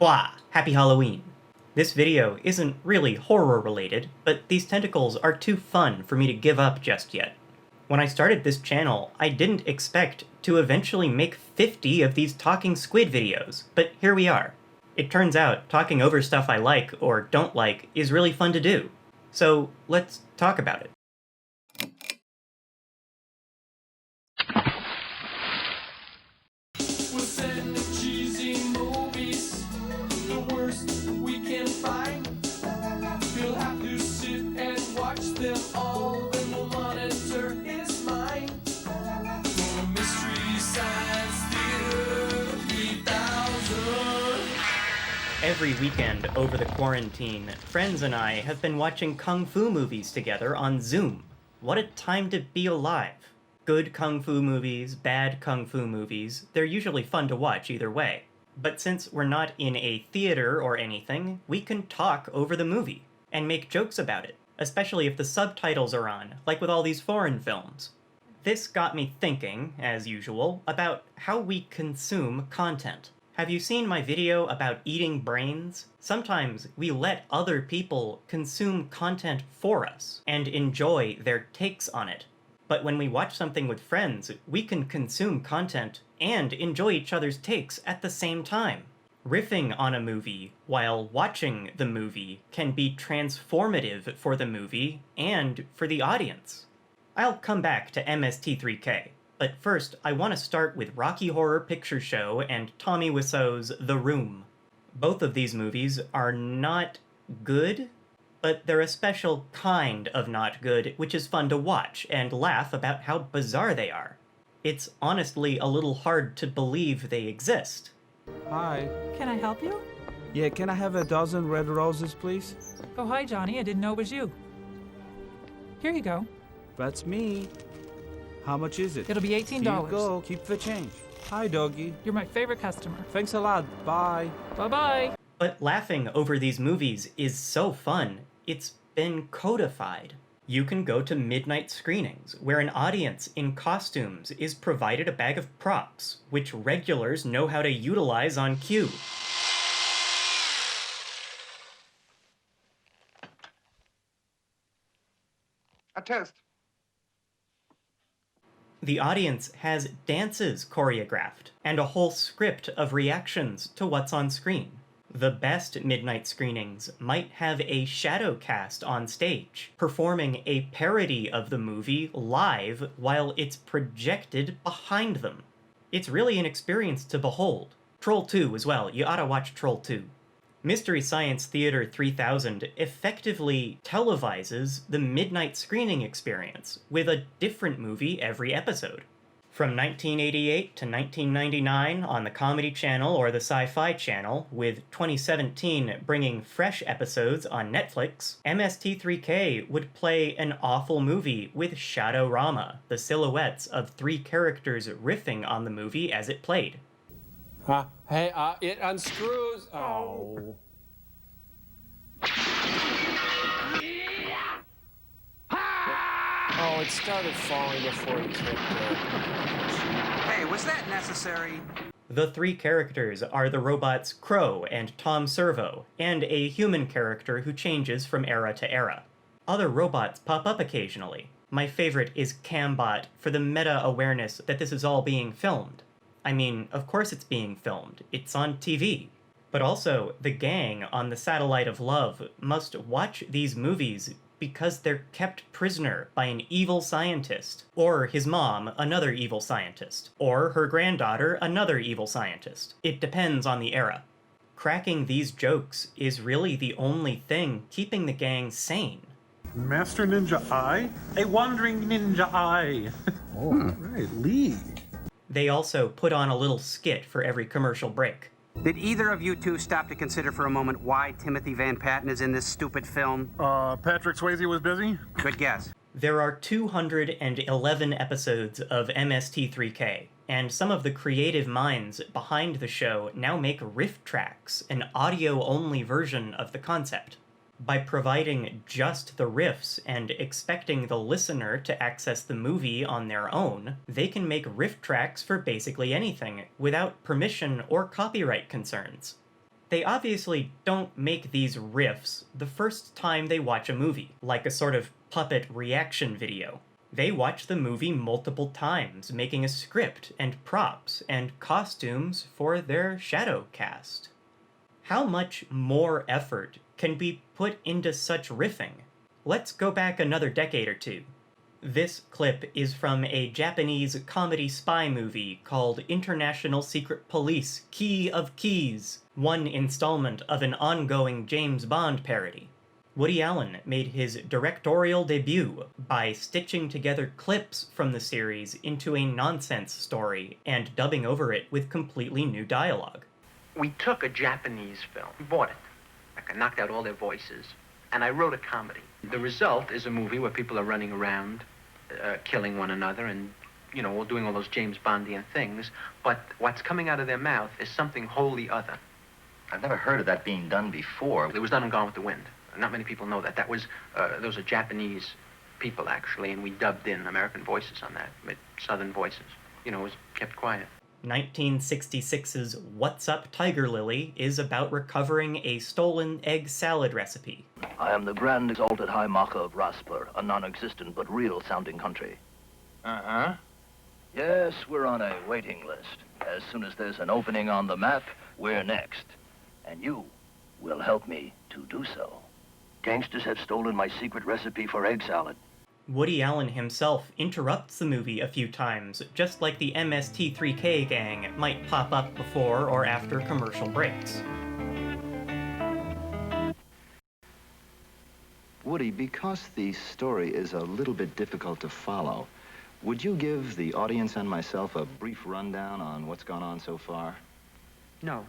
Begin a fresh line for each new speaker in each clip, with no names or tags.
Blah! Happy Halloween! This video isn't really horror related, but these tentacles are too fun for me to give up just yet. When I started this channel, I didn't expect to eventually make 50 of these talking squid videos, but here we are. It turns out talking over stuff I like or don't like is really fun to do. So let's talk about it. Every weekend over the quarantine, friends and I have been watching Kung Fu movies together on Zoom. What a time to be alive. Good Kung Fu movies, bad Kung Fu movies, they're usually fun to watch either way. But since we're not in a theater or anything, we can talk over the movie and make jokes about it, especially if the subtitles are on, like with all these foreign films. This got me thinking, as usual, about how we consume content. Have you seen my video about eating brains? Sometimes we let other people consume content for us and enjoy their takes on it. But when we watch something with friends, we can consume content and enjoy each other's takes at the same time. Riffing on a movie while watching the movie can be transformative for the movie and for the audience. I'll come back to MST3K. But first, I want to start with Rocky Horror Picture Show and Tommy Wiseau's The Room. Both of these movies are not good, but they're a special kind of not good, which is fun to watch and laugh about how bizarre they are. It's honestly a little hard to believe they exist.
Hi.
Can I help you?
Yeah, can I have a dozen red roses, please?
Oh, hi, Johnny. I didn't know it was you. Here you go.
That's me. How much is it?
It'll be $18.
Here you go. Keep the change. Hi, doggy.
You're my favorite customer.
Thanks a lot. Bye.
Bye-bye.
But laughing over these movies is so fun, it's been codified. You can go to midnight screenings, where an audience in costumes is provided a bag of props, which regulars know how to utilize on cue.
A toast.
The audience has dances choreographed, and a whole script of reactions to what's on screen. The best midnight screenings might have a shadow cast on stage, performing a parody of the movie live while it's projected behind them. It's really an experience to behold. Troll 2 as well, you oughta watch Troll 2. Mystery Science Theater 3000 effectively televises the midnight screening experience with a different movie every episode. From 1988 to 1999 on the Comedy Channel or the Sci-Fi Channel, with 2017 bringing fresh episodes on Netflix, MST3K would play an awful movie with Shadowrama, the silhouettes of three characters riffing on the movie as it played.
It unscrews. Oh. Oh, it started falling before it kicked in.
Hey, was that necessary?
The three characters are the robots Crow and Tom Servo, and a human character who changes from era to era. Other robots pop up occasionally. My favorite is Cambot for the meta-awareness that this is all being filmed. I mean, of course it's being filmed. It's on TV. But also, the gang on the Satellite of Love must watch these movies because they're kept prisoner by an evil scientist, or his mom, another evil scientist, or her granddaughter, another evil scientist. It depends on the era. Cracking these jokes is really the only thing keeping the gang sane.
Master Ninja Eye? A wandering ninja eye. Oh, right, Lee.
They also put on a little skit for every commercial break.
Did either of you two stop to consider for a moment why Timothy Van Patten is in this stupid film?
Patrick Swayze was busy?
Good guess.
There are 211 episodes of MST3K, and some of the creative minds behind the show now make riff tracks, an audio-only version of the concept. By providing just the riffs and expecting the listener to access the movie on their own, they can make riff tracks for basically anything without permission or copyright concerns. They obviously don't make these riffs the first time they watch a movie, like a sort of puppet reaction video. They watch the movie multiple times, making a script and props and costumes for their shadow cast. How much more effort can be put into such riffing? Let's go back another decade or two. This clip is from a Japanese comedy spy movie called International Secret Police: Key of Keys, one installment of an ongoing James Bond parody. Woody Allen made his directorial debut by stitching together clips from the series into a nonsense story and dubbing over it with completely new dialogue.
We took a Japanese film, we bought it. I knocked out all their voices, and I wrote a comedy. The result is a movie where people are running around, killing one another, and, all doing all those James Bondian things, but what's coming out of their mouth is something wholly other.
I've never heard of that being done before.
It was done on Gone with the Wind. Not many people know that. Those are Japanese people, actually, and we dubbed in American voices on that, with Southern voices. It was kept quiet.
1966's What's Up, Tiger Lily is about recovering a stolen egg salad recipe.
I am the Grand Exalted High Macha of Rasper, a non-existent but real-sounding country.
Uh-huh.
Yes, we're on a waiting list. As soon as there's an opening on the map, we're next. And you will help me to do so. Gangsters have stolen my secret recipe for egg salad.
Woody Allen himself interrupts the movie a few times, just like the MST3K gang might pop up before or after commercial breaks.
Woody, because the story is a little bit difficult to follow, would you give the audience and myself a brief rundown on what's gone on so far?
No.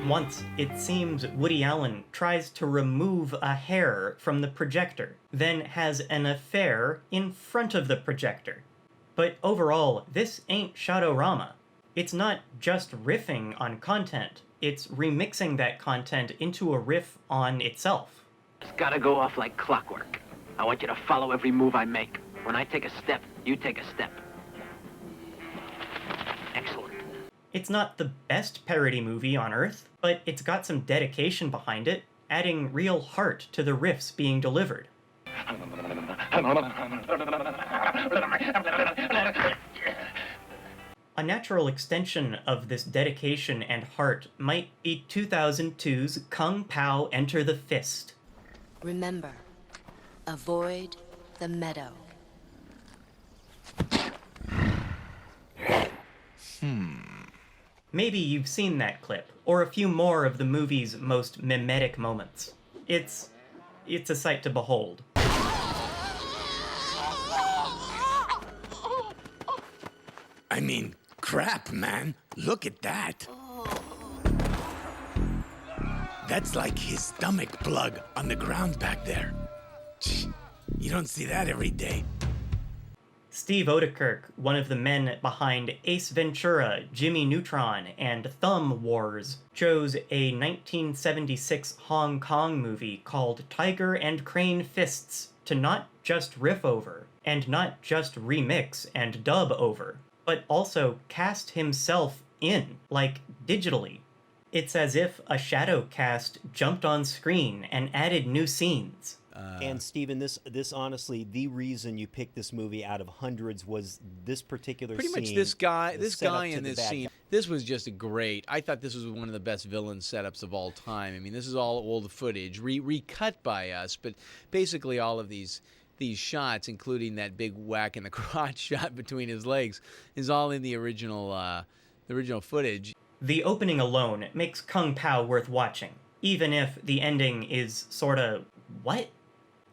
Once, it seems Woody Allen tries to remove a hair from the projector, then has an affair in front of the projector. But overall, this ain't Shadowrama. It's not just riffing on content, it's remixing that content into a riff on itself.
It's gotta go off like clockwork. I want you to follow every move I make. When I take a step, you take a step. Excellent.
It's not the best parody movie on Earth, but it's got some dedication behind it, adding real heart to the riffs being delivered. A natural extension of this dedication and heart might be 2002's Kung Pow Enter the Fist.
Remember, avoid the meadow.
Maybe you've seen that clip, or a few more of the movie's most mimetic moments. It's a sight to behold.
I mean, crap, man. Look at that. That's like his stomach plug on the ground back there. You don't see that every day.
Steve Odekirk, one of the men behind Ace Ventura, Jimmy Neutron, and Thumb Wars, chose a 1976 Hong Kong movie called Tiger and Crane Fists to not just riff over, and not just remix and dub over, but also cast himself in, like digitally. It's as if a shadow cast jumped on screen and added new scenes.
And Steven, this honestly, the reason you picked this movie out of hundreds was this particular
pretty
scene.
much this guy in this
bad
scene.
guy.
This was just great. I thought this was one of the best villain setups of all time. I mean, this is all old footage, recut by us, but basically all of these shots, including that big whack in the crotch shot between his legs, is all in the original footage.
The opening alone makes Kung Pow worth watching, even if the ending is sorta what?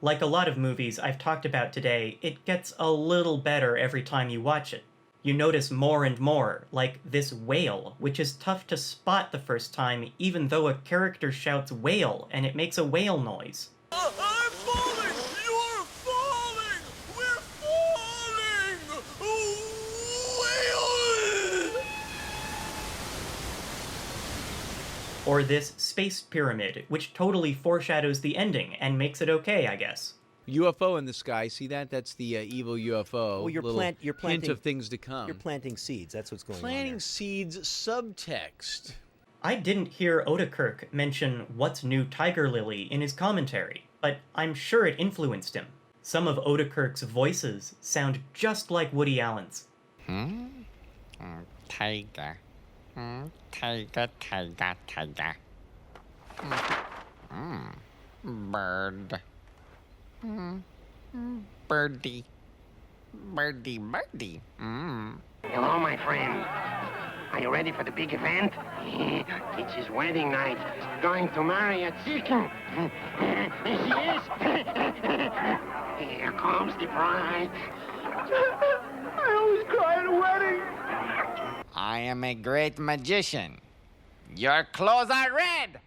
Like a lot of movies I've talked about today, it gets a little better every time you watch it. You notice more and more, like this wail, which is tough to spot the first time even though a character shouts whale and it makes a whale noise.
I'm falling! You're falling! We're falling! Whale!
Or this space pyramid, which totally foreshadows the ending and makes it okay, I guess.
UFO in the sky. See that? That's the evil UFO.
Well, you're
Little
planting
hint of things to come.
You're planting seeds. That's what's going on.
Planting seeds. Subtext.
I didn't hear Odekirk mention What's New Tiger Lily in his commentary, but I'm sure it influenced him. Some of Odekirk's voices sound just like Woody Allen's.
Tiger. Tiger, tiger, tiger. Bird. Birdie. Birdie, birdie.
Hello, my friend. Are you ready for the big event? It's his wedding night. Going to marry a chicken. There she is. Here comes the bride.
I always cry at a wedding. I am a great magician. Your clothes are red.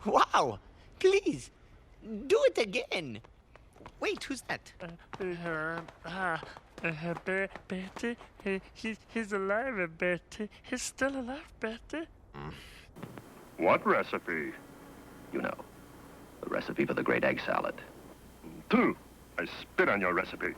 Wow! Please, do it again. Wait, who's that?
Betty, he's alive, Betty. He's still alive, Betty.
What recipe? You know, the recipe for the great egg salad. I spit on your recipe.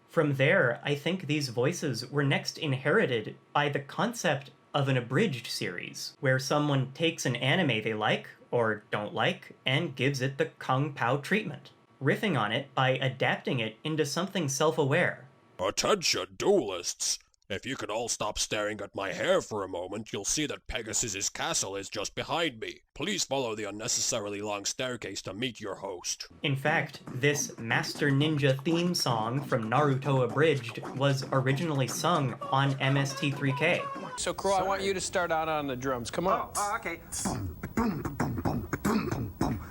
From there, I think these voices were next inherited by the concept of an abridged series, where someone takes an anime they like, or don't like, and gives it the Kung Pow treatment, riffing on it by adapting it into something self-aware.
Attention, duelists! If you could all stop staring at my hair for a moment, you'll see that Pegasus's castle is just behind me. Please follow the unnecessarily long staircase to meet your host.
In fact, this Master Ninja theme song from Naruto Abridged was originally sung on MST3K.
So, Crow, I want you to start out on the drums. Come on.
Okay.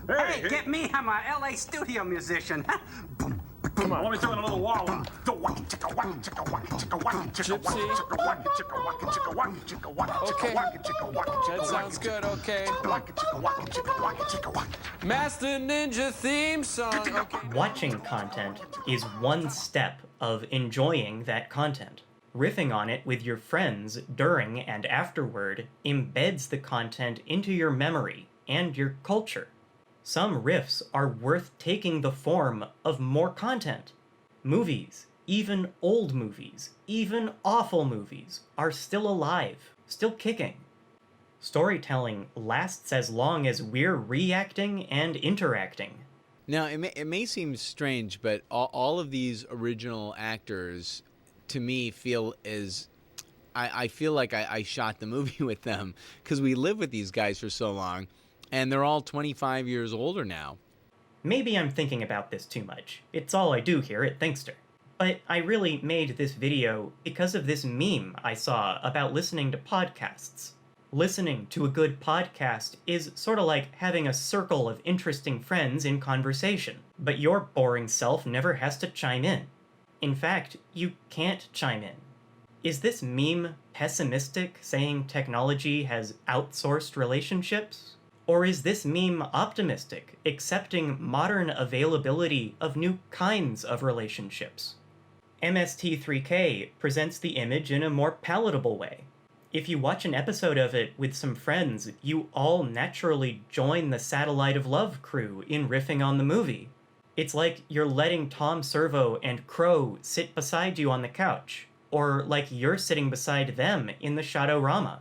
Hey, get me! I'm a LA studio musician.
Come on.
Let me throw in a little walla.
Okay. That sounds good, okay. Master Ninja theme song. Okay.
Watching content is one step of enjoying that content. Riffing on it with your friends during and afterward embeds the content into your memory and your culture. Some riffs are worth taking the form of more content. Movies, even old movies, even awful movies, are still alive, still kicking. Storytelling lasts as long as we're reacting and interacting.
Now, it may seem strange, but all of these original actors, to me, feel as... I feel like I shot the movie with them, because we lived with these guys for so long. And they're all 25 years older now.
Maybe I'm thinking about this too much. It's all I do here at Thinkster. But I really made this video because of this meme I saw about listening to podcasts. Listening to a good podcast is sort of like having a circle of interesting friends in conversation, but your boring self never has to chime in. In fact, you can't chime in. Is this meme pessimistic, saying technology has outsourced relationships? Or is this meme optimistic, accepting modern availability of new kinds of relationships? MST3K presents the image in a more palatable way. If you watch an episode of it with some friends, you all naturally join the Satellite of Love crew in riffing on the movie. It's like you're letting Tom Servo and Crow sit beside you on the couch, or like you're sitting beside them in the Shadowrama.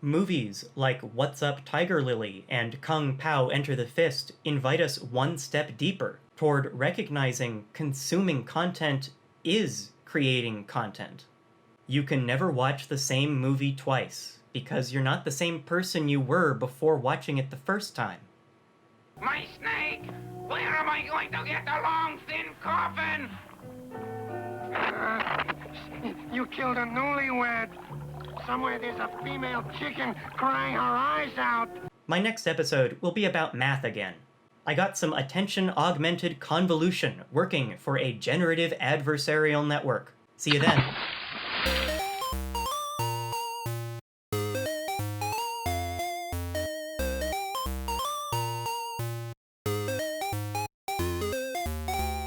Movies like What's Up, Tiger Lily and Kung Pow Enter the Fist invite us one step deeper toward recognizing consuming content is creating content. You can never watch the same movie twice, because you're not the same person you were before watching it the first time.
My snake! Where am I going to get a long, thin coffin? You killed a newlywed. Somewhere there's a female chicken crying her eyes out.
My next episode will be about math again. I got some attention-augmented convolution working for a generative adversarial network. See you then.